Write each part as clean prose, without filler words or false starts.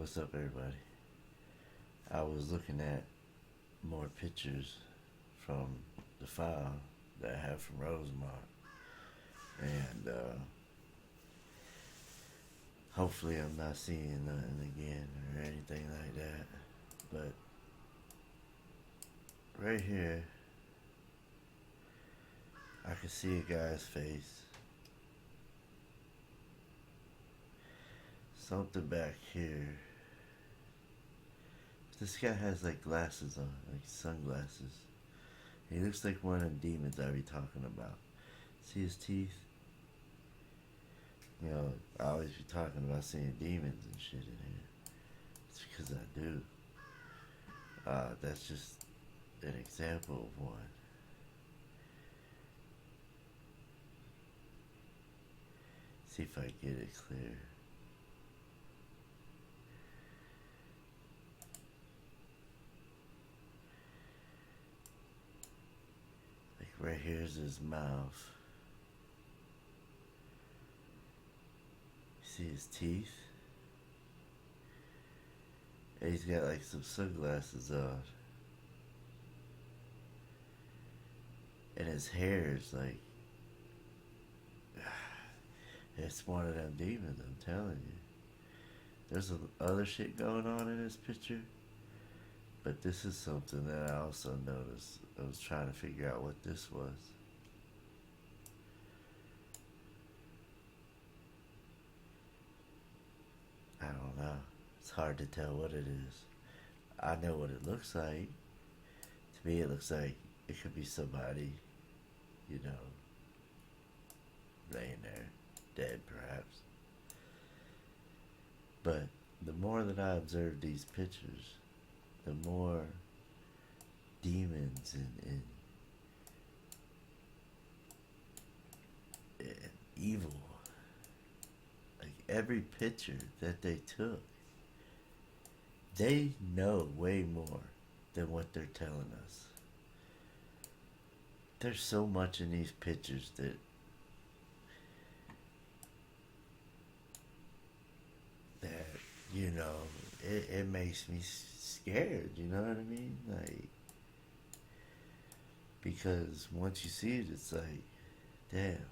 What's up, everybody? I was looking at more pictures from the file that I have from Rosemont, and hopefully, I'm not seeing nothing again or anything like that. But right here, I can see a guy's face. Something back here. This guy has like glasses on, like sunglasses. He looks like one of them demons I be talking about. See his teeth? You know, I always be talking about seeing demons and shit in here. It's because I do. That's just an example of one. See if I get it clear. Like right here's his mouth. See his teeth? And he's got like some sunglasses on. And his hair is like, it's one of them demons, I'm telling you. There's other shit going on in this picture, but this is something that I also noticed. I was trying to figure out what this was. I don't know. It's hard to tell what it is. I know what it looks like. To me, it looks like it could be somebody, you know, laying there, dead perhaps. But the more that I observe these pictures, the more demons and evil, like every picture that they took, they know way more than what they're telling us. There's so much in these pictures that you know it makes me scared. You know what I mean? Like, because once you see it, it's like, damn.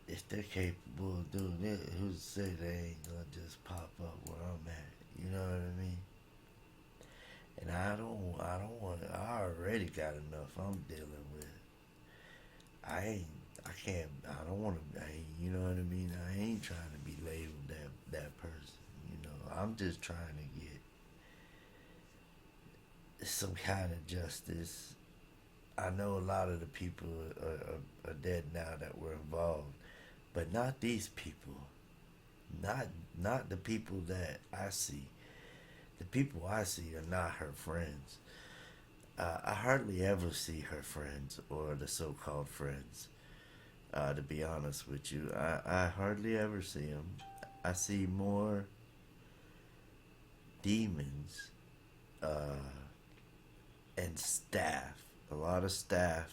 If they're capable of doing it, who's to say they ain't gonna just pop up where I'm at? You know what I mean? And I don't want. I already got enough I'm dealing with. I can't. I don't want to. You know what I mean? I ain't trying to be labeled that person. You know, I'm just trying to get some kind of justice. I know a lot of the people are dead now that were involved, but not these people. Not the people that I see. The people I see are not her friends. I hardly ever see her friends or the so-called friends. To be honest with you, I hardly ever see them. I see more demons and staff. A lot of staff.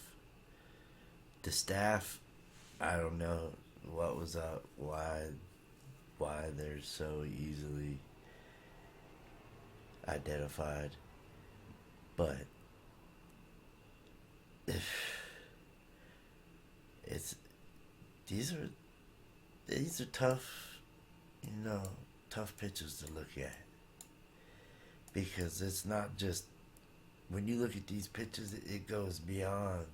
The staff, I don't know what was up, why they're so easily identified, but it's these are tough, you know, tough pictures to look at, because it's not just when you look at these pictures, it goes beyond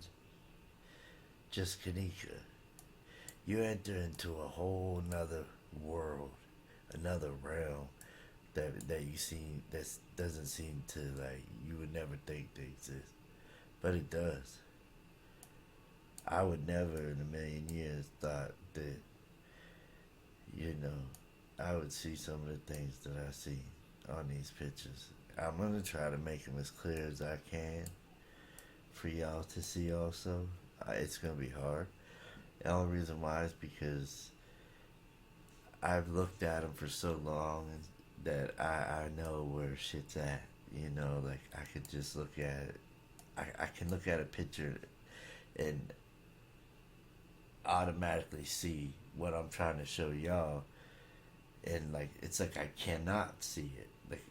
just Kenneka. You enter into a whole nother world, another realm that you see that doesn't seem to, like, you would never think they exist, but it does. I would never in a million years thought that, you know, I would see some of the things that I see on these pictures. I'm gonna try to make them as clear as I can for y'all to see also. It's gonna be hard. The only reason why is because I've looked at them for so long that I know where shit's at. You know, like, I could just look at it. I can look at a picture and automatically see what I'm trying to show y'all, and like it's like I cannot see it. Like,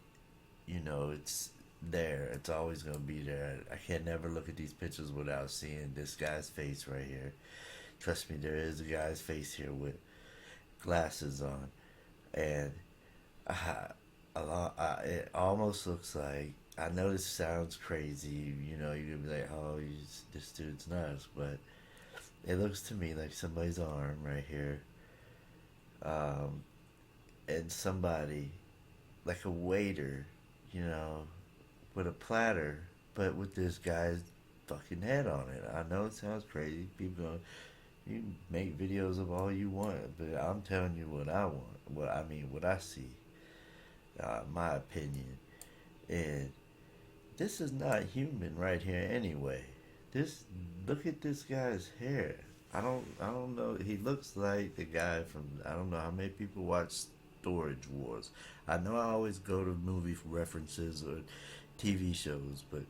it's there. It's always gonna be there. I can never look at these pictures without seeing this guy's face right here. Trust me, there is a guy's face here with glasses on, and it almost looks like. I know this sounds crazy. You're gonna be like, "Oh, this dude's nuts," but it looks to me like somebody's arm right here, um, and somebody like a waiter, you know, with a platter, but with this guy's fucking head on it. I know it sounds crazy. People go, you can make videos of all you want, but I'm telling you what I want. What I see. My opinion. And this is not human right here anyway. This Look at this guy's hair. I don't know. He looks like the guy from, I don't know how many people watch Storage Wars. I know I always go to movie references or TV shows, but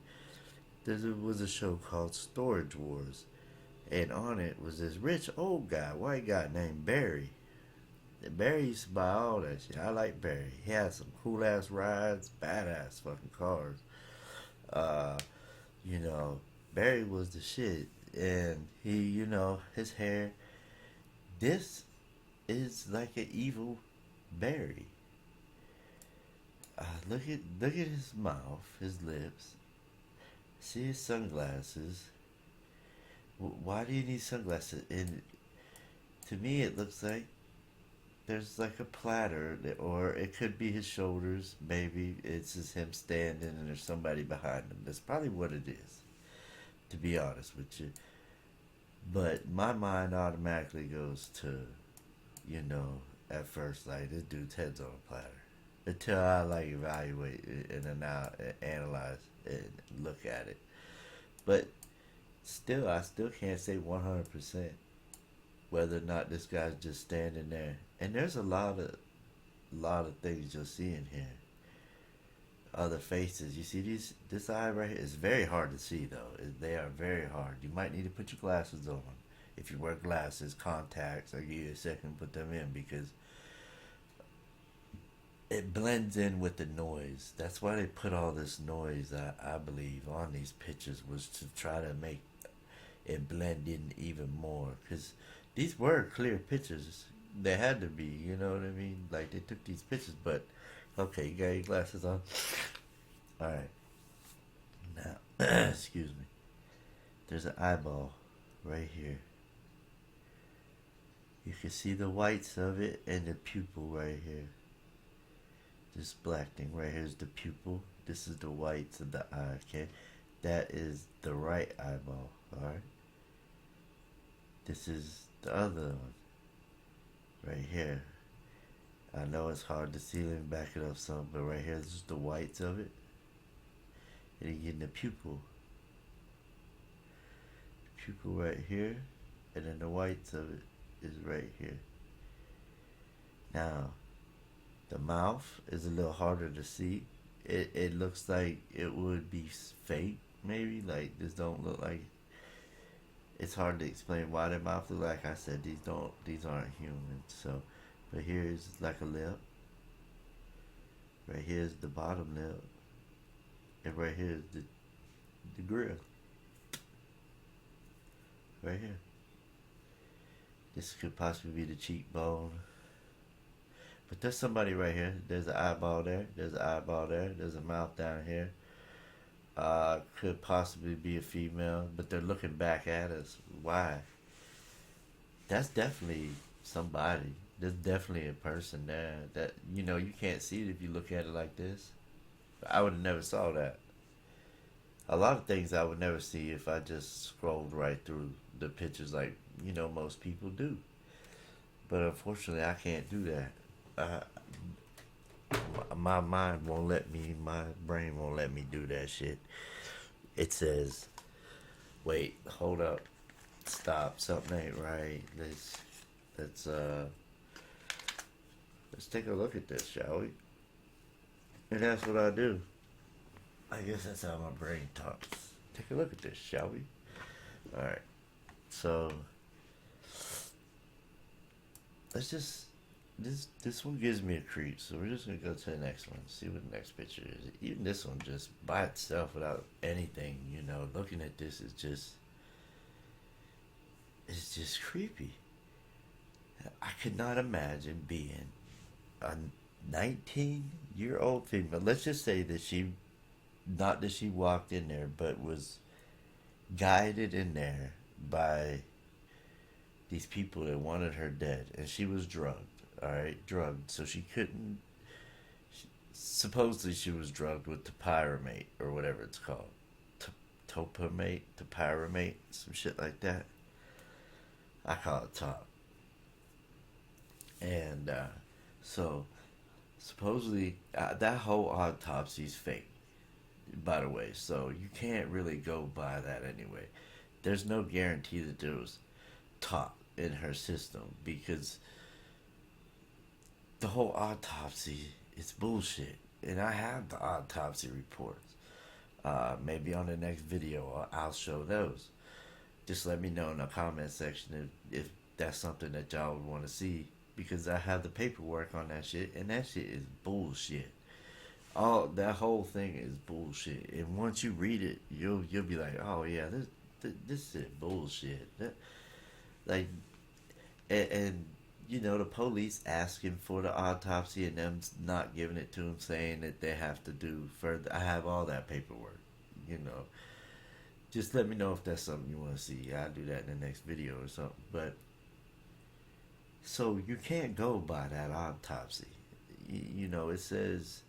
there was a show called Storage Wars, and on it was this rich old guy, white guy named Barry. And Barry used to buy all that shit. I like Barry. He had some cool ass rides, badass fucking cars. Uh, you know, Barry was the shit, and his hair. This is like an evil Barry. Look at his mouth, his lips. See his sunglasses. Why do you need sunglasses? And to me, it looks like there's like a platter, or it could be his shoulders. Maybe it's just him standing, and there's somebody behind him. That's probably what it is, to be honest with you. But my mind automatically goes to, at first, like, this dude's head's on a platter. Until I like evaluate it and then now analyze and look at it. But still, I still can't say 100% whether or not this guy's just standing there. And there's a lot of things you'll see in here. Other faces. You see this eye right here? It's very hard to see though. They are very hard. You might need to put your glasses on. If you wear glasses, contacts, I'll give you a second to put them in, because it blends in with the noise. That's why they put all this noise, I believe, on these pictures, was to try to make it blend in even more. Because these were clear pictures. They had to be, you know what I mean? Like, they took these pictures, but okay, you got your glasses on? Alright. Now, excuse me. There's an eyeball right here. You can see the whites of it and the pupil right here. This black thing right here is the pupil. This is the whites of the eye, okay? That is the right eyeball, alright? This is the other one. Right here. I know it's hard to see. Let me back it up some, but right here, this is the whites of it. And you get the pupil. The pupil right here. And then the whites of it is right here. Now, the mouth is a little harder to see. It looks like it would be fake, maybe. Like, this don't look like. It's hard to explain why their mouth look like. I said these aren't human. So, but here's like a lip. Right here's the bottom lip, and right here's the grill. Right here. This could possibly be the cheekbone. But there's somebody right here. There's an eyeball there. There's an eyeball there. There's a mouth down here. Could possibly be a female, but they're looking back at us. Why? That's definitely somebody. There's definitely a person there that, you can't see it if you look at it like this. I would have never saw that. A lot of things I would never see if I just scrolled right through the pictures like, most people do. But unfortunately, I can't do that. My mind won't let me, my brain won't let me do that shit. It says, wait, hold up, stop, something ain't right. Let's take a look at this, shall we? And that's what I do. I guess that's how my brain talks. Take a look at this, shall we? Alright, so let's just this one gives me a creep, so we're just gonna go to the next one. See what the next picture is. Even this one, just by itself, without anything, looking at this is just it's just creepy. I could not imagine being a 19-year-old female. Let's just say that not that she walked in there, but was guided in there by these people that wanted her dead, and she was drugged. All right, drugged, so she couldn't. Supposedly, she was drugged with topiramate or whatever it's called, topamate, topiramate, some shit like that. I call it top. And so supposedly that whole autopsy is fake, by the way. So you can't really go by that anyway. There's no guarantee that there was top in her system because the whole autopsy is bullshit. And I have the autopsy reports. Maybe on the next video I'll show those. Just let me know in the comment section if that's something that y'all would want to see, because I have the paperwork on that shit, and that shit is bullshit. All that whole thing is bullshit. And once you read it, you'll be like, oh yeah, this shit bullshit. Like, and the police asking for the autopsy and them not giving it to them, saying that they have to do further. I have all that paperwork. Just let me know if that's something you want to see. I'll do that in the next video or something. But so you can't go by that autopsy. It says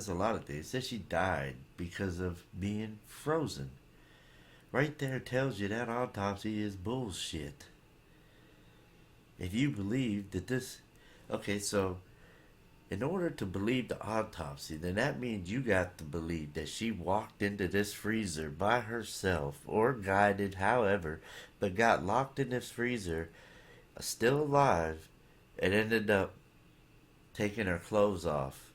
a lot of things. It says she died because of being frozen. Right there tells you that autopsy is bullshit. If you believe that this, okay, so in order to believe the autopsy, then that means you got to believe that she walked into this freezer by herself or guided, however, but got locked in this freezer, still alive, and ended up taking her clothes off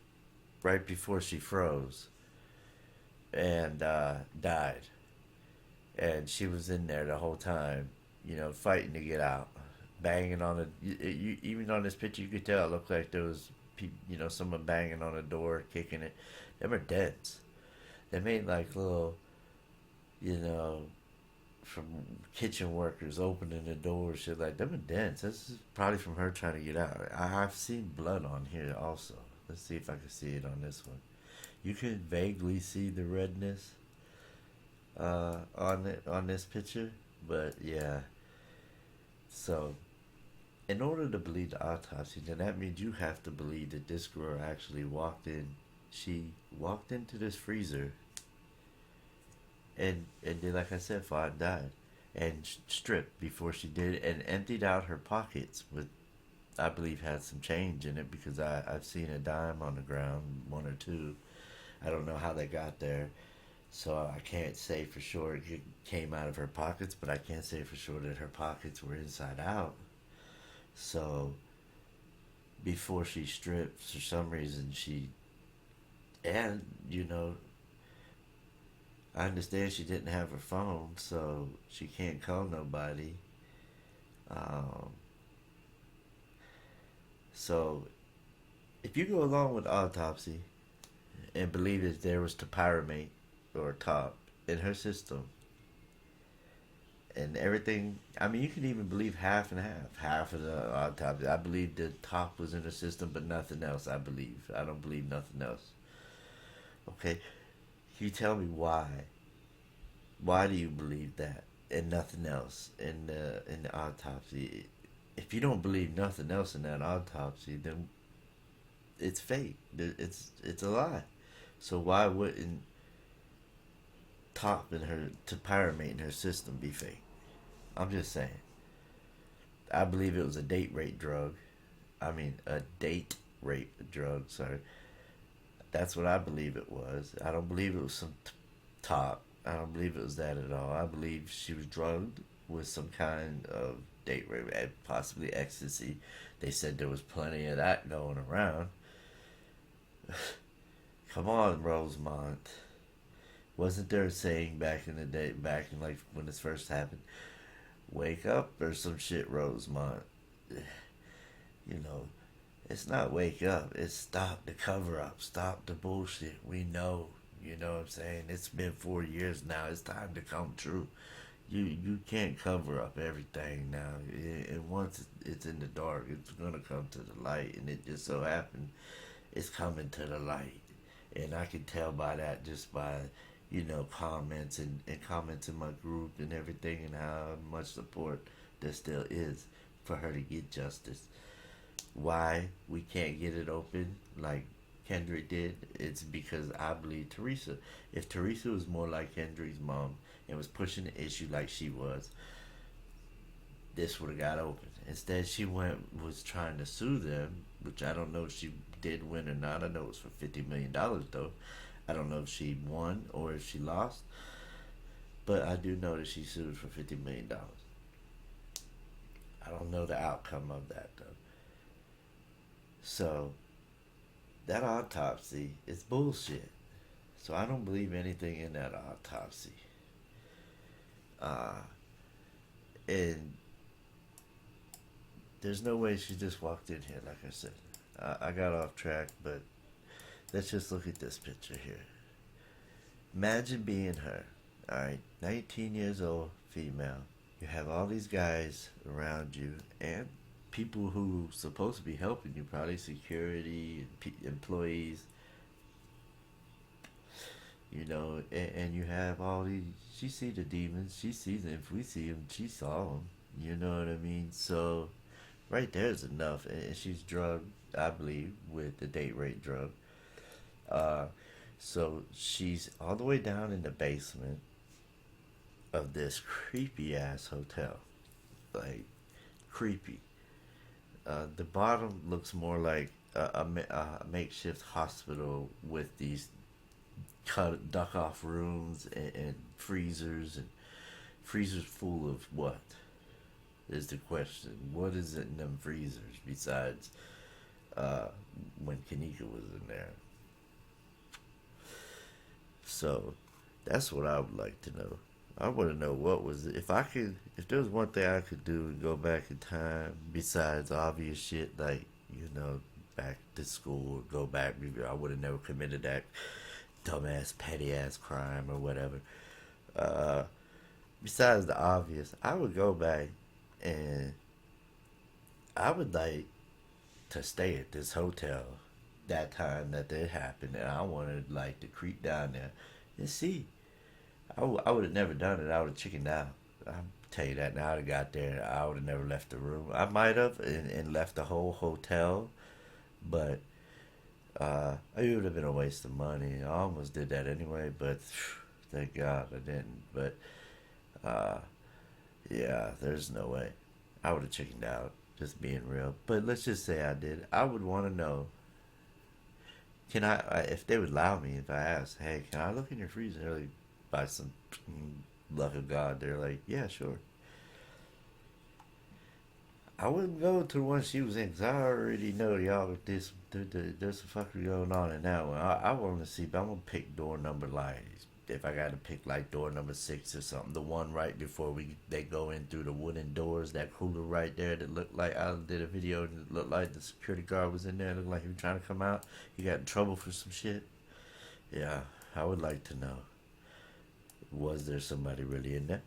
right before she froze and died. And she was in there the whole time, fighting to get out, banging on even on this picture, you could tell it looked like there was someone banging on a door, kicking it. Them are dents. They made like little, from kitchen workers opening the door, shit like them are dents. This is probably from her trying to get out. I've seen blood on here also. Let's see if I can see it on this one. You can vaguely see the redness on this picture, but yeah. So in order to believe the autopsy, then that means you have to believe that this girl actually walked in. She walked into this freezer and then, like I said, fought and died. And stripped before she did, and emptied out her pockets with, I believe, had some change in it, because I've seen a dime on the ground, one or two. I don't know how they got there. So I can't say for sure it came out of her pockets, but I can't say for sure that her pockets were inside out. So before she stripped, for some reason and I understand she didn't have her phone, so she can't call nobody. Um, so if you go along with the autopsy and believe that there was topiramate or top in her system, and everything, I mean, you can even believe half and half. Half of the autopsy, I believe the top was in her system, but nothing else. I don't believe nothing else. Okay, can you tell me why? Why do you believe that and nothing else in the autopsy? If you don't believe nothing else in that autopsy, then it's fake. It's a lie. So why wouldn't top in her topiramate in her system be fake? I'm just saying. I believe it was a date rape drug. A date rape drug. Sorry. That's what I believe it was. I don't believe it was some top. I don't believe it was that at all. I believe she was drugged with some kind of date rape, possibly ecstasy. They said there was plenty of that going around. Come on, Rosemont. Wasn't there a saying back in the day, back in like when this first happened? Wake up or some shit, Rosemont. You know, it's not wake up. It's stop the cover up. Stop the bullshit. We know. You know what I'm saying? It's been 4 years now. It's time to come true. You can't cover up everything now. And once it's in the dark, it's gonna come to the light. And it just so happened it's coming to the light. And I can tell by that just by comments and comments in my group and everything, and how much support there still is for her to get justice. Why we can't get it open like Kendrick did, it's because I believe Teresa. If Teresa was more like Kendrick's mom and was pushing the issue like she was, this would have got open. Instead, she was trying to sue them, which I don't know if she did win or not. I know it was for $50 million though. I don't know if she won or if she lost, but I do know that she sued for $50 million. I don't know the outcome of that though. So that autopsy is bullshit. So I don't believe anything in that autopsy. Uh, and there's no way she just walked in here, like I said. I got off track, but let's just look at this picture here. Imagine being her, alright? 19 years old, female. You have all these guys around you and people who supposed to be helping you, probably security and employees, and you have all these. She see the demons. She sees them. If we see them, she saw them. You know what I mean? So, right there's enough. And she's drugged, I believe, with the date rape drug. Uh, so she's all the way down in the basement of this creepy ass hotel, like creepy. The bottom looks more like a makeshift hospital with these duck off rooms and freezers full of what is the question. What is it in them freezers besides when Kenneka was in there? So that's what I would like to know. I want to know what was it. If there was one thing I could do and go back in time besides obvious shit like back to school, go back. I would have never committed that dumbass petty ass crime or whatever. Uh, Besides the obvious, I would go back and I would like to stay at this hotel that time that it happened, and I wanted like to creep down there and see. I would have never done it. I would have chickened out. I'll tell you that now. I would have got there. I would have never left the room. I might have and left the whole hotel, but it would have been a waste of money. I almost did that anyway, but thank God I didn't. But uh, yeah, there's no way. I would have chickened out, just being real. But let's just say I did. I would want to know. If they would allow me, if I asked, hey, can I look in your freezer? They're like, by some luck of God, they're like, yeah, sure. I wouldn't go to the one she was in because I already know y'all with this. There's some fuckery going on in that one. I want to see, but I'm gonna pick door number like if I got to pick like door number 6 or something, the one right before they go in through the wooden doors, that cooler right there that looked like I did a video and it looked like the security guard was in there, looked like he was trying to come out. He got in trouble for some shit. Yeah, I would like to know. Was there somebody really in there?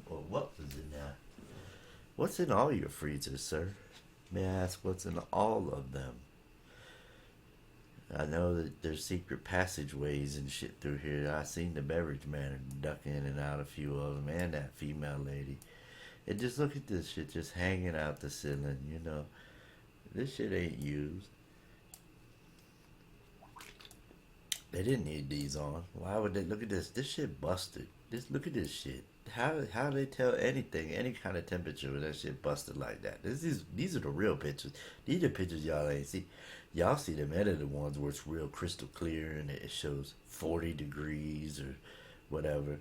Or what was in there? What's in all your freezers, sir? May I ask what's in all of them? I know that there's secret passageways and shit through here. I seen the beverage man duck in and out a few of them, and that female lady. And just look at this shit just hanging out the ceiling. This shit ain't used. They didn't need these on. Why would they? Look at this. This shit busted. Look at this shit. How do they tell anything, any kind of temperature with that shit busted like that? These are the real pictures. These are pictures y'all ain't see. Y'all see them edited ones where it's real crystal clear and it shows 40 degrees or whatever.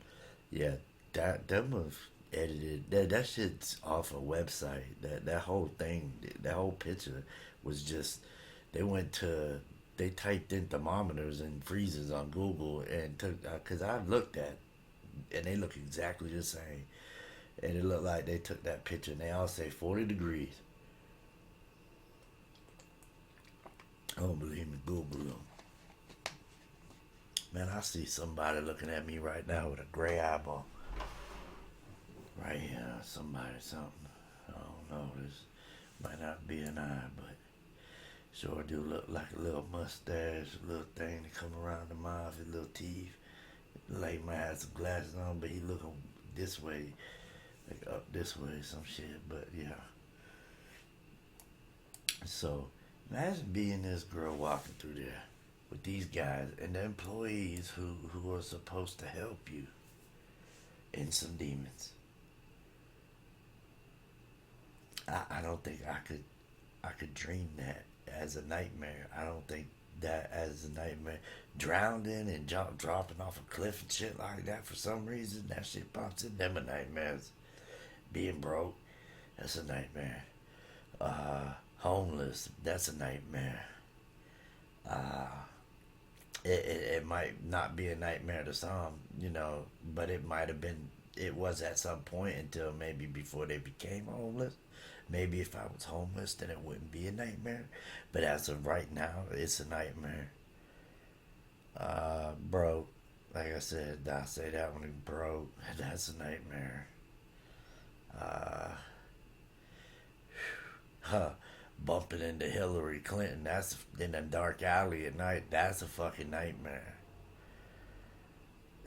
Yeah, that was edited. That shit's off a website. That whole thing, that whole picture was just they typed in thermometers and freezers on Google and took because I looked at and they look exactly the same. And it looked like they took that picture and they all say 40 degrees. Don't believe me, Google them. Man, I see somebody looking at me right now with a gray eyeball. Right here, somebody, something. I don't know. This might not be an eye, but sure do look like a little mustache, a little thing that come around the mouth, his little teeth. Like he might have some glasses on, but he looking this way, like up this way, some shit. But yeah. So imagine being this girl walking through there with these guys and the employees who are supposed to help you and some demons. I don't think I could dream that as a nightmare. I don't think that as a nightmare. Drowning and dropping off a cliff and shit like that for some reason, that shit pops in them a nightmares. Being broke, that's a nightmare. Homeless, that's a nightmare. Uh, it might not be a nightmare to some, but it might have been, it was at some point until maybe before they became homeless. Maybe if I was homeless, then it wouldn't be a nightmare. But as of right now, it's a nightmare. Broke. Like I said, I say that when he broke. That's a nightmare. Uh, Bumping into Hillary Clinton. That's in a dark alley at night. That's a fucking nightmare.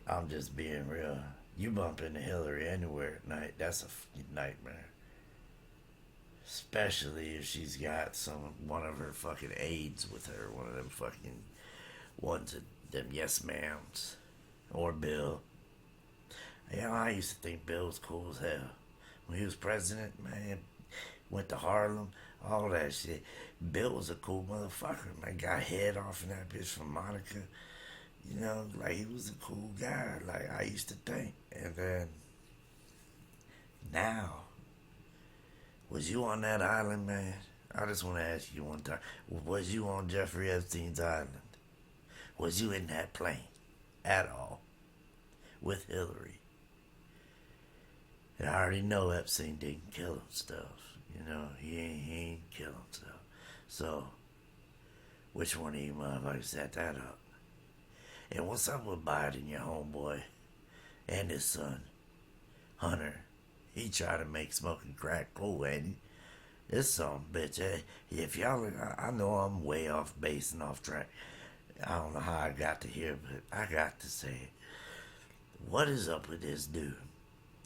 I'm just being real. You bump into Hillary anywhere at night. That's a fucking nightmare. Especially if she's got one of her fucking aides with her, one of them fucking ones that them yes ma'ams, or Bill. I used to think Bill was cool as hell when he was president. Man, went to Harlem, all that shit. Bill was a cool motherfucker. Man, got head off in that bitch from Monica. Like he was a cool guy. Like I used to think, and then now. Was you on that island, man? I just want to ask you one time. Was you on Jeffrey Epstein's island? Was you in that plane at all with Hillary? And I already know Epstein didn't kill himself. He ain't kill himself. So, which one of you motherfuckers set that up? And what's up with Biden, your homeboy, and his son, Hunter? He tried to make smoking crack cool, ain't he? This some bitch, if y'all, I know I'm way off base and off track. I don't know how I got to here, but I got to say it. What is up with this dude?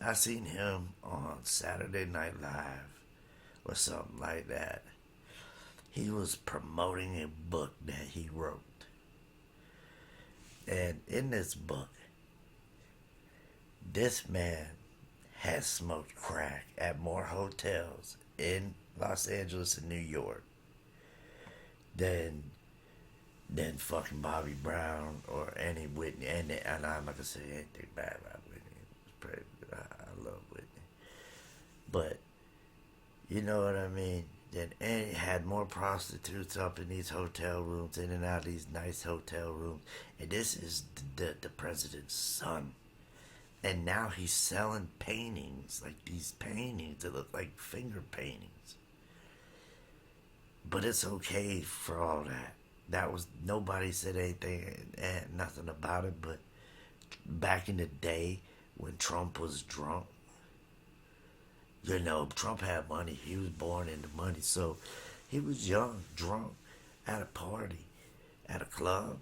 I seen him on Saturday Night Live or something like that. He was promoting a book that he wrote. And in this book, this man has smoked crack at more hotels in Los Angeles and New York than fucking Bobby Brown or any Whitney. And I'm not gonna say anything bad about Whitney. I love Whitney, but you know what I mean. Then had more prostitutes up in these hotel rooms, in and out of these nice hotel rooms. And this is the president's son. And now he's selling paintings, like these paintings that look like finger paintings. But it's okay for all that. Nobody said anything and nothing about it, but back in the day when Trump was drunk, Trump had money. He was born into money. So he was young, drunk, at a party, at a club,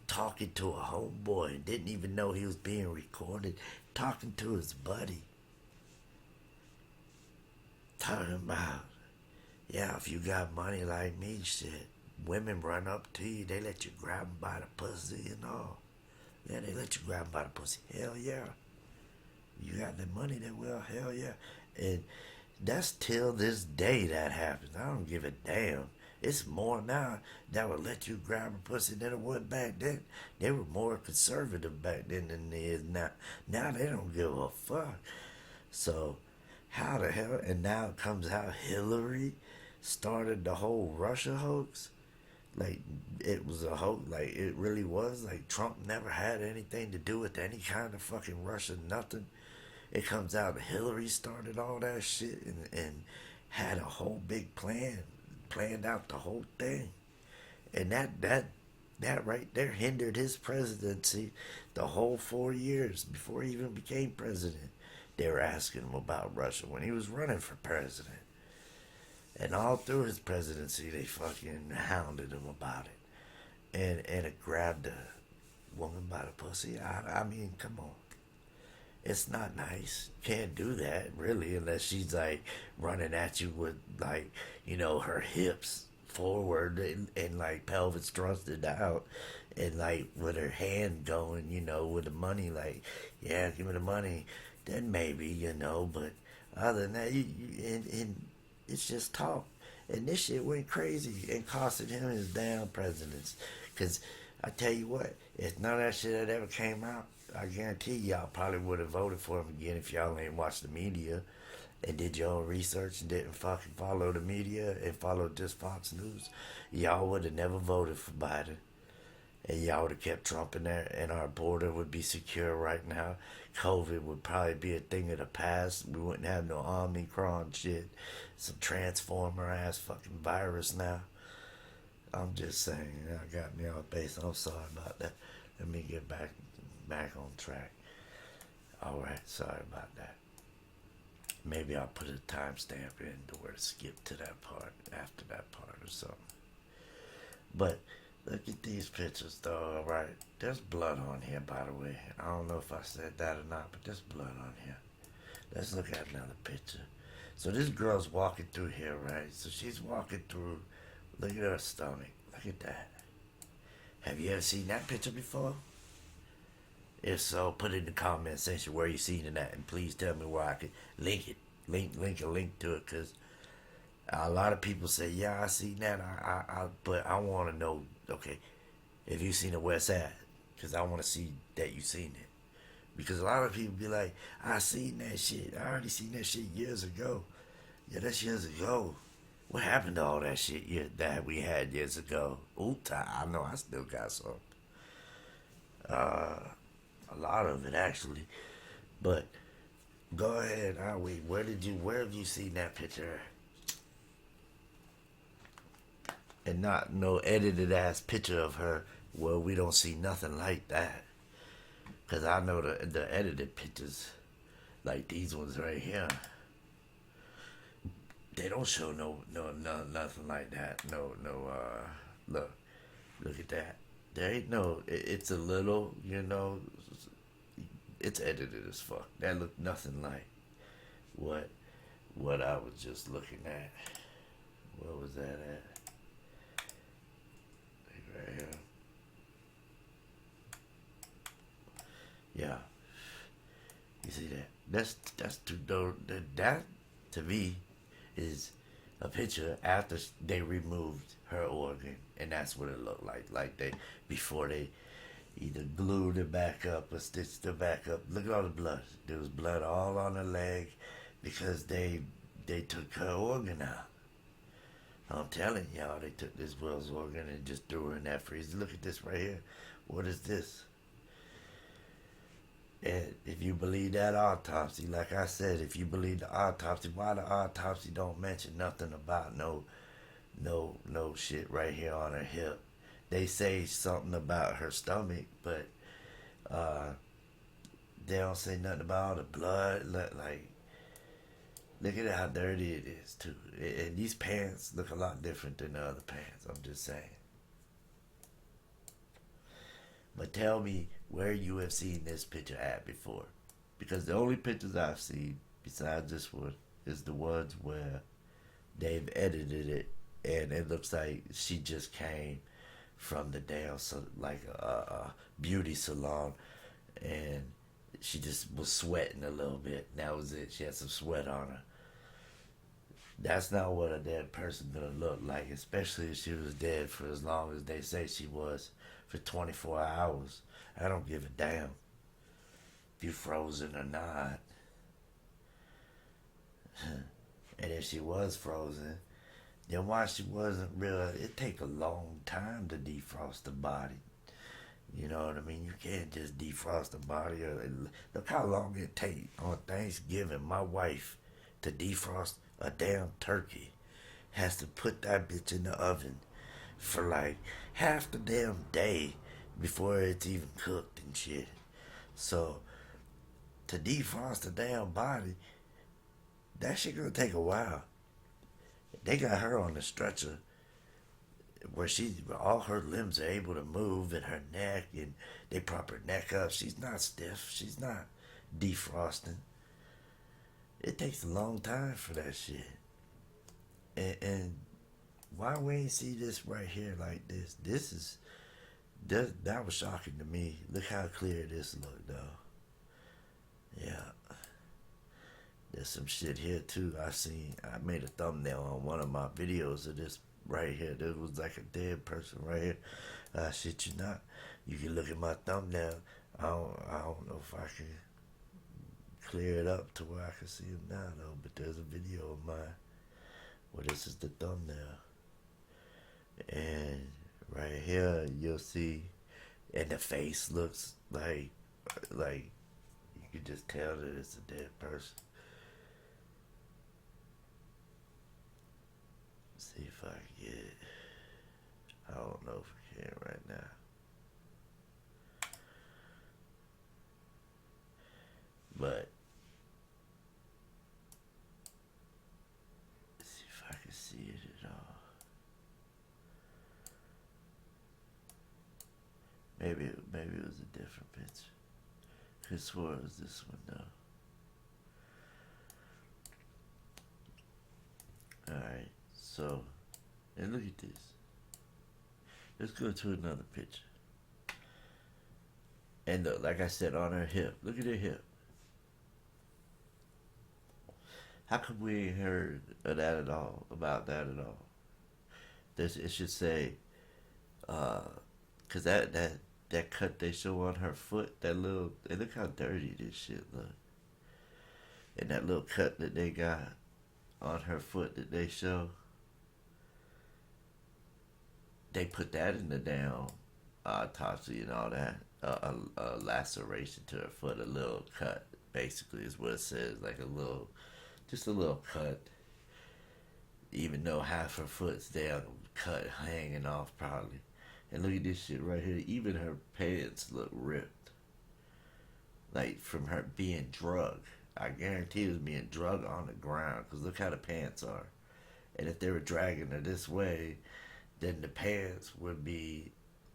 talking to a homeboy and didn't even know he was being recorded, talking to his buddy. Talking about, if you got money like me, shit, women run up to you, they let you grab them by the pussy and all. Yeah, they let you grab them by the pussy. Hell yeah. You got the money, they will. Hell yeah. And that's till this day that happens. I don't give a damn. It's more now that would let you grab a pussy than it was back then. They were more conservative back then than they is now. Now they don't give a fuck. So how the hell? And now it comes out Hillary started the whole Russia hoax. Like it was a hoax. Like it really was. Like Trump never had anything to do with any kind of fucking Russia, nothing. It comes out Hillary started all that shit and had a whole big plan. Planned out the whole thing. And that right there hindered his presidency the whole 4 years before he even became president. They were asking him about Russia when he was running for president. And all through his presidency, they fucking hounded him about it. And it grabbed a woman by the pussy. I mean, come on. It's not nice. Can't do that, really, unless she's like running at you with like, her hips forward and like pelvis thrusted out and like with her hand going, with the money, like, yeah, give me the money. Then maybe, but other than that, and it's just talk. And this shit went crazy and costed him his damn presidents. Because I tell you what, if none of that shit had ever came out, I guarantee y'all probably would have voted for him again if y'all ain't watched the media and did your own research and didn't fucking follow the media and follow just Fox News. Y'all would have never voted for Biden. And y'all would have kept Trump in there, and our border would be secure right now. COVID would probably be a thing of the past. We wouldn't have no Omicron shit. Some transformer ass fucking virus now. I'm just saying, that got me off base. I'm sorry about that. Let me get back on track. Alright, sorry about that. Maybe I'll put a timestamp in to where to skip to that part, after that part or something. But look at these pictures though, alright? There's blood on here, by the way. I don't know if I said that or not, but there's blood on here. Let's look at another picture. So this girl's walking through here, right? So she's walking through. Look at her stomach. Look at that. Have you ever seen that picture before? If so, put it in the comment section where you seen it at, and please tell me where I can link it. Link a link to it, because a lot of people say, yeah, I seen that. But I want to know, okay, if you seen it, where's that? Because I want to see that you seen it. Because a lot of people be like, I seen that shit. I already seen that shit years ago. Yeah, that's years ago. What happened to all that shit that we had years ago? Oops, I know I still got some. A lot of it, actually. But go ahead, wait. Where have you seen that picture? And not no edited ass picture of her where we don't see nothing like that. Because I know the edited pictures, like these ones right here, they don't show no nothing like that. Look at that. There ain't no, it's a little, it's edited as fuck. That looked nothing like what I was just looking at. Where was that at? Right here. Yeah. You see that? That's too dope. That to me is a picture after they removed her organ, and that's what it looked like. Like before they either glued it back up or stitched it back up. Look at all the blood. There was blood all on her leg because they took her organ out. I'm telling y'all, they took this girl's organ and just threw her in that freezer. Look at this right here. What is this? And if you believe that autopsy, like I said, if you believe the autopsy, why the autopsy don't mention nothing about no shit right here on her hip? They say something about her stomach, but they don't say nothing about all the blood. Like, look at how dirty it is too. And these pants look a lot different than the other pants. I'm just saying. But tell me where you have seen this picture at before. Because the only pictures I've seen, besides this one, is the ones where they've edited it and it looks like she just came from the damn, like a beauty salon, and she just was sweating a little bit. And that was it. She had some sweat on her. That's not what a dead person gonna look like, especially if she was dead for as long as they say she was, for 24 hours. I don't give a damn if you frozen or not. And if she was frozen, then why she wasn't real? It take a long time to defrost the body. You know what I mean? You can't just defrost the body. Look how long it take on Thanksgiving. My wife, to defrost a damn turkey, has to put that bitch in the oven for like half the damn day before it's even cooked and shit. So to defrost the damn body, that shit gonna take a while. They got her on the stretcher where all her limbs are able to move and her neck, and they prop her neck up. She's not stiff. She's not defrosting. It takes a long time for that shit. And why we ain't see this right here like this? That was shocking to me. Look how clear this looked, though. Yeah. There's some shit here too. I made a thumbnail on one of my videos of this right here. There was like a dead person right here. Shit you not. You can look at my thumbnail. I don't know if I can clear it up to where I can see him now though. But there's a video of mine where this is the thumbnail. And right here you'll see, and the face looks like you can just tell that it's a dead person. See if I can get it. I don't know if I can right now. But let's see if I can see it at all. Maybe it was a different picture. Could swear it was this one though. Alright, so, and look at this. Let's go to another picture. And look, like I said, on her hip. Look at her hip. How come we ain't heard of that at all? About that at all? It should say, cause that cut they show on her foot, and look how dirty this shit look. And that little cut that they got on her foot that they show, they put that in the down autopsy and all that. A laceration to her foot, a little cut, basically is what it says, like just a little cut. Even though half her foot's down, cut, hanging off probably. And look at this shit right here. Even her pants look ripped, like from her being drugged. I guarantee it was being drugged on the ground, because look how the pants are. And if they were dragging her this way, then the pants would be,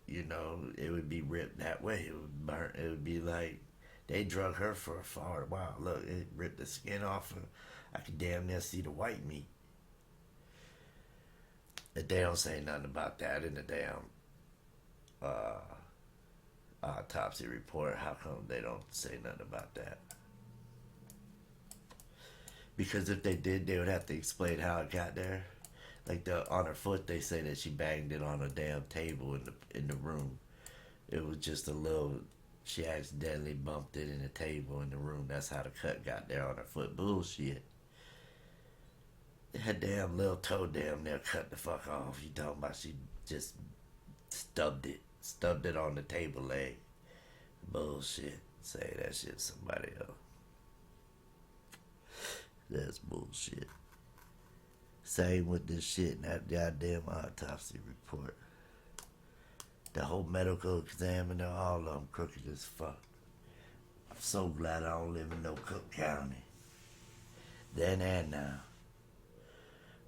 it would be ripped that way. It would burn. It would be like they drug her for a far while. Look, it ripped the skin off her. I could damn near see the white meat. If they don't say nothing about that in the damn autopsy report, how come they don't say nothing about that? Because if they did, they would have to explain how it got there. Like on her foot, they say that she banged it on a damn table in the room. It was just a little. She accidentally bumped it in the table in the room. That's how the cut got there on her foot. Bullshit. That damn little toe damn near cut the fuck off. You talking about she just stubbed it on the table leg. Bullshit. Say that shit to somebody else. That's bullshit. Same with this shit in that goddamn autopsy report. The whole medical examiner, all of them crooked as fuck. I'm so glad I don't live in no Cook County. Then and now.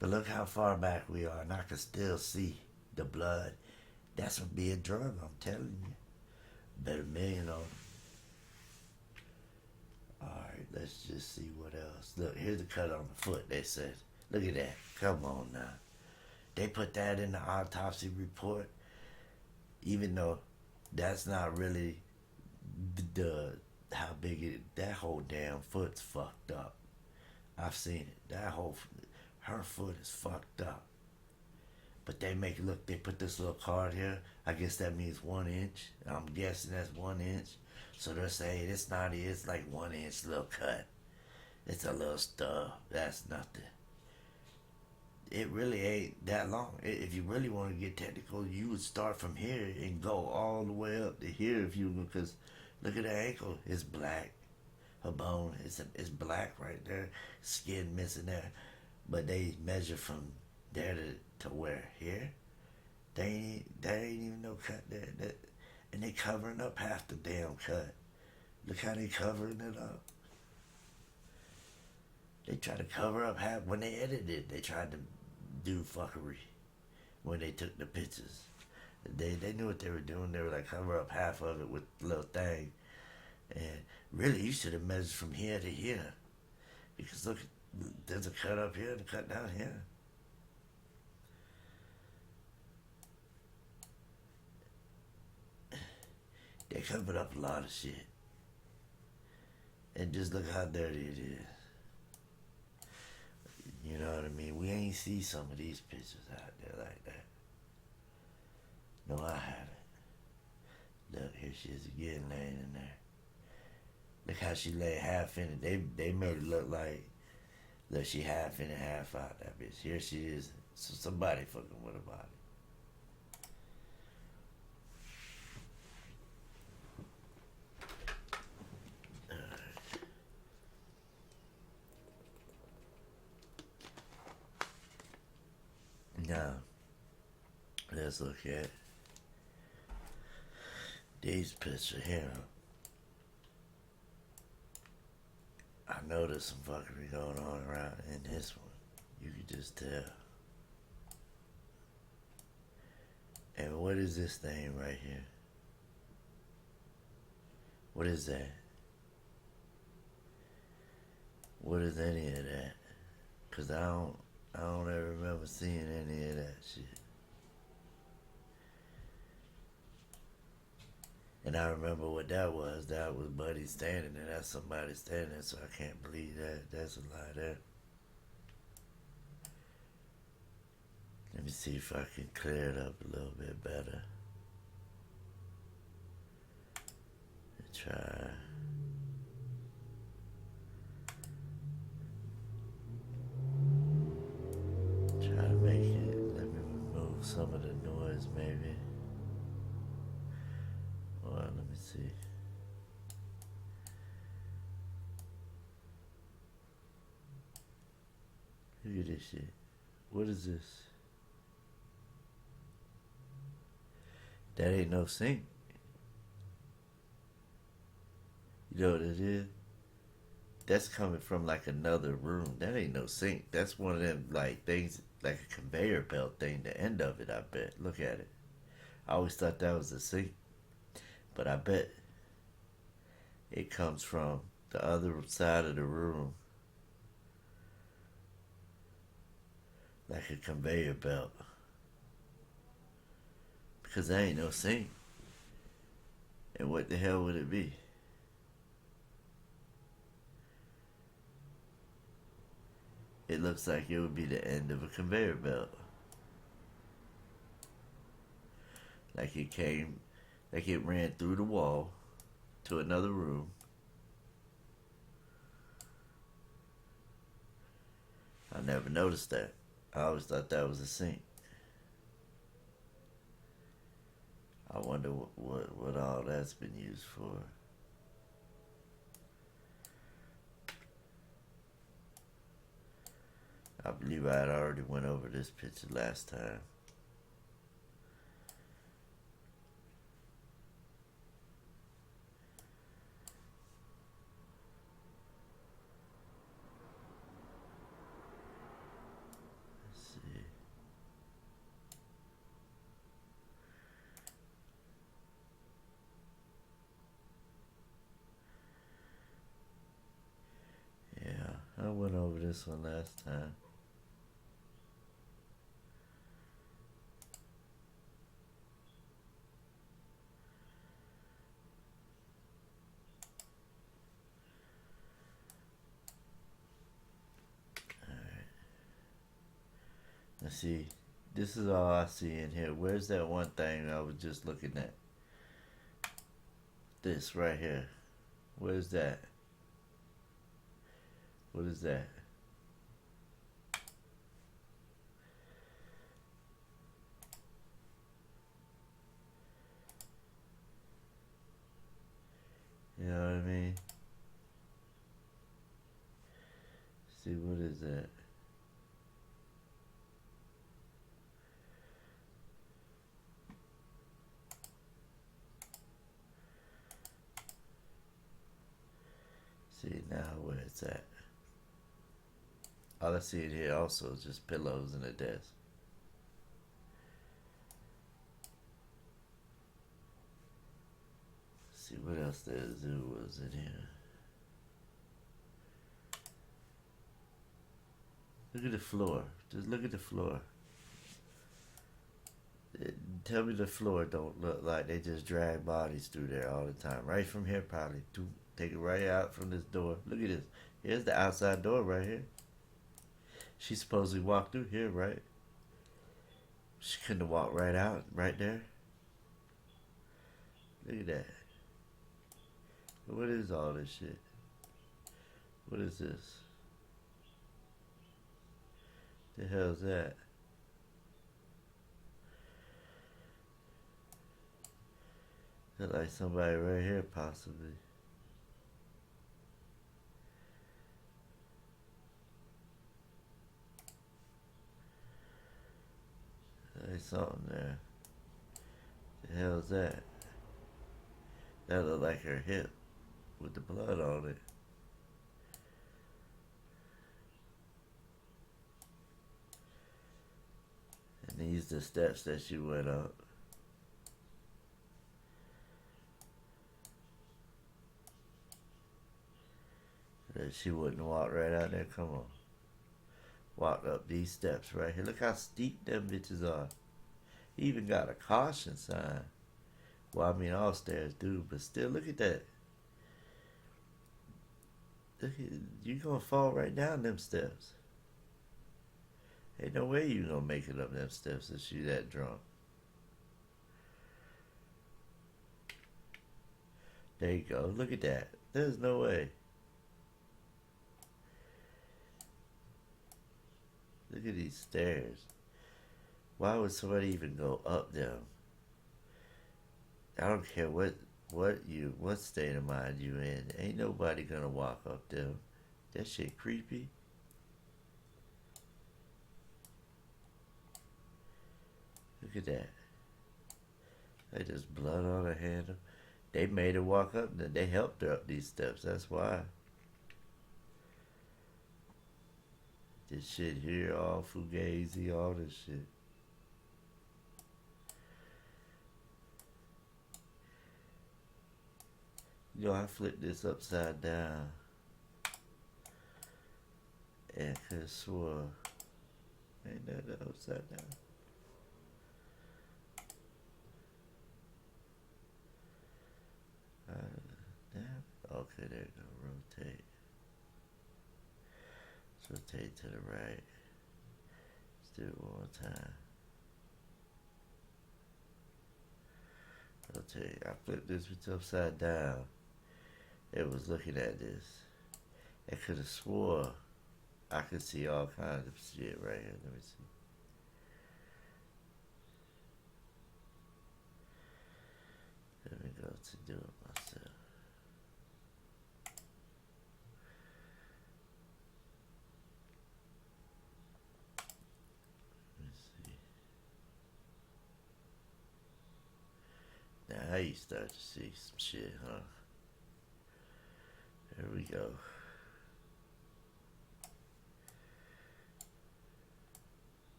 But look how far back we are, and I can still see the blood. That's from being drugged, I'm telling you. Bet $1 million on it. Alright, let's just see what else. Look, here's the cut on the foot, they said. Look at that. Come on now. They put that in the autopsy report, even though that's not really how big it is. That whole damn foot's fucked up. I've seen it. Her foot is fucked up. But they make it look, they put this little card here. I guess that means 1 inch. I'm guessing that's 1 inch. So they're saying it's not, it's like 1 inch little cut. It's a little stub. That's nothing. It really ain't that long. If you really want to get technical, you would start from here and go all the way up to here if you, because look at the ankle. It's black. Her bone is black right there. Skin missing there. But they measure from there to where? Here? That ain't even no cut there. And they covering up half the damn cut. Look how they covering it up. They try to cover up half. When they edited it, they tried to do fuckery when they took the pictures. They knew what they were doing. They were like, cover up half of it with a little thing. And really, you should have measured from here to here. Because look, there's a cut up here and a cut down here. They covered up a lot of shit. And just look how dirty it is. You know what I mean? We ain't see some of these pictures out there like that. No, I haven't. Look, here she is again laying in there. Look how she lay half in it. They made it look like, look, she half in and half out, that bitch. Here she is. So somebody fucking with her body. Now, let's look at these pictures here. I know there's some fuckery going on around in this one. You can just tell. And what is this thing right here? What is that? What is any of that? Cause I don't ever remember seeing any of that shit. And I remember what that was. That was Buddy standing there. That's somebody standing there, so I can't believe that. That's a lie there. Let me see if I can clear it up a little bit better. Try. Try to make it. Let me remove some of the noise, maybe. Or let me see. Look at this shit. What is this? That ain't no sink. You know what it is? That's coming from like another room. That ain't no sink. That's one of them like things, like a conveyor belt thing, the end of it, I bet. Look at it. I always thought that was a sink. But I bet it comes from the other side of the room. Like a conveyor belt. Because that ain't no sink. And what the hell would it be? It looks like it would be the end of a conveyor belt. Like it ran through the wall to another room. I never noticed that. I always thought that was a sink. I wonder what all that's been used for. I believe I had already went over this picture last time. Let's see. Yeah, I went over this one last time. Let's see. This is all I see in here. Where's that one thing I was just looking at? This right here. Where's that? What is that? You know what I mean? See, what is that? See now where it's at. All I see in here also is just pillows and a desk. See what else there was in here. Look at the floor. Just look at the floor. Tell me the floor don't look like they just drag bodies through there all the time. Right from here, probably. Take it right out from this door. Look at this. Here's the outside door right here. She supposedly walked through here, right? She couldn't have walked right out, right there. Look at that. What is all this shit? What is this? The hell's that? Look like somebody right here, possibly. There's something there. The hell's that? That look like her hip with the blood on it. And these the steps that she went up. That she wouldn't walk right out there. Come on. Walk up these steps right here. Look how steep them bitches are. He even got a caution sign. Well, I mean, all stairs do, but still, look at that. Look at, you gonna fall right down them steps. Ain't no way you gonna make it up them steps if you that drunk. There you go. Look at that. There's no way. Look at these stairs. Why would somebody even go up them? I don't care what state of mind you in. Ain't nobody gonna walk up them. That shit creepy. Look at that. They just blood on her handle. They made her walk up. They helped her up these steps. That's why. This shit here, all fugazi, all this shit. You know, I flipped this upside down. And could have swore. Ain't that the upside down? Damn. Okay, there you go. Rotate. Rotate to the right. Let's do it one more time. Rotate. I flipped this bitch upside down. It was looking at this. I could have swore I could see all kinds of shit right here. Let me see. Let me go to do it myself. Now you start to see some shit, huh? There we go.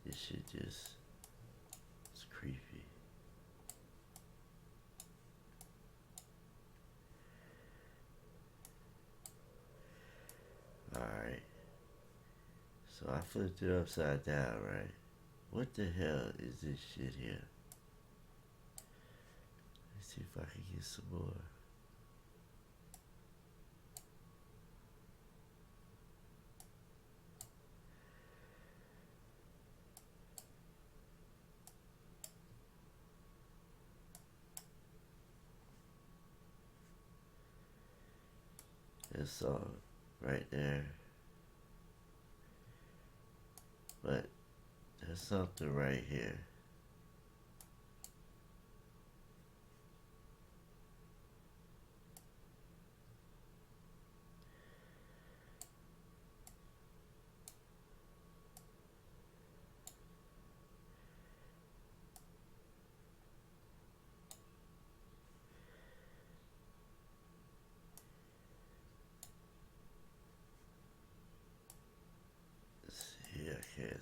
This shit just, it's creepy. Alright. So I flipped it upside down, right? What the hell is this shit here? Let's see if I can get some more. There's some right there. But there's something right here.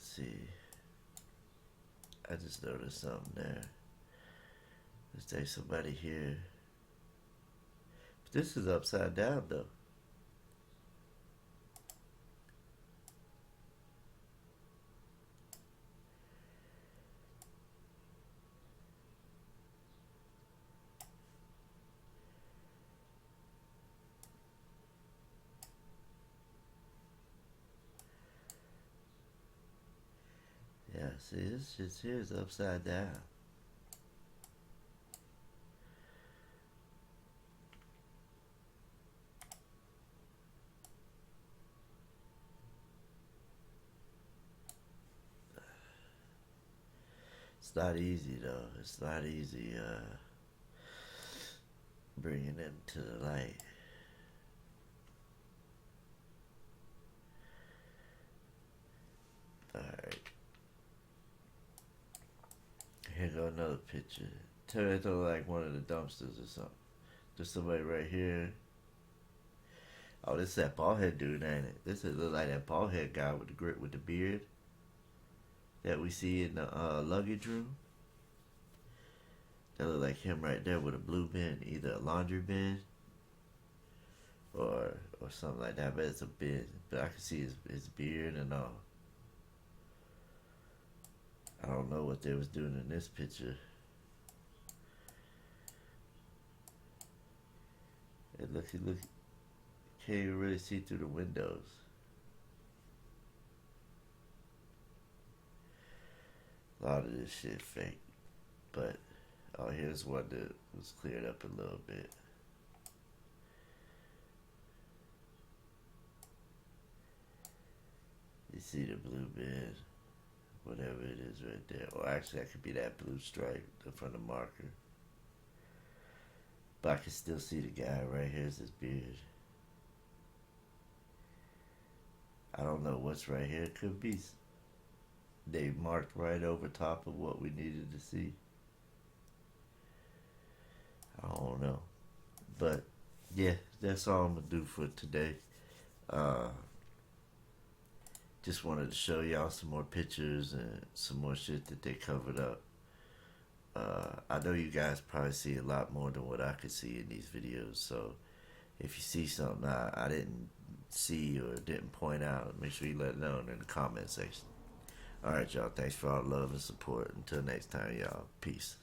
see. I just noticed something there. There's somebody here. But this is upside down though. Yeah, see, this just here is upside down. It's not easy though. It's not easy bringing it to the light. Alright. Here go another picture. Tell me it look like one of the dumpsters or something. There's somebody right here. Oh, this is that bald head dude, ain't it? This is look like that bald head guy with the grip with the beard that we see in the luggage room. That look like him right there with a blue bin, either a laundry bin or something like that. But it's a bin. But I can see his beard and all. I don't know what they was doing in this picture. And look, can't even really see through the windows. A lot of this shit fake. But, oh, here's one that was cleared up a little bit. You see the blue bin, whatever it is right there. Or actually, that could be that blue stripe from the marker. But I can still see the guy right here's his beard. I don't know what's right here. It could be they marked right over top of what we needed to see. I don't know. But yeah, that's all I'm gonna do for today. Just wanted to show y'all some more pictures and some more shit that they covered up. I know you guys probably see a lot more than what I could see in these videos, so if you see something I didn't see or didn't point out, make sure you let it know in the comment section. Alright, y'all, thanks for all the love and support. Until next time, y'all, peace.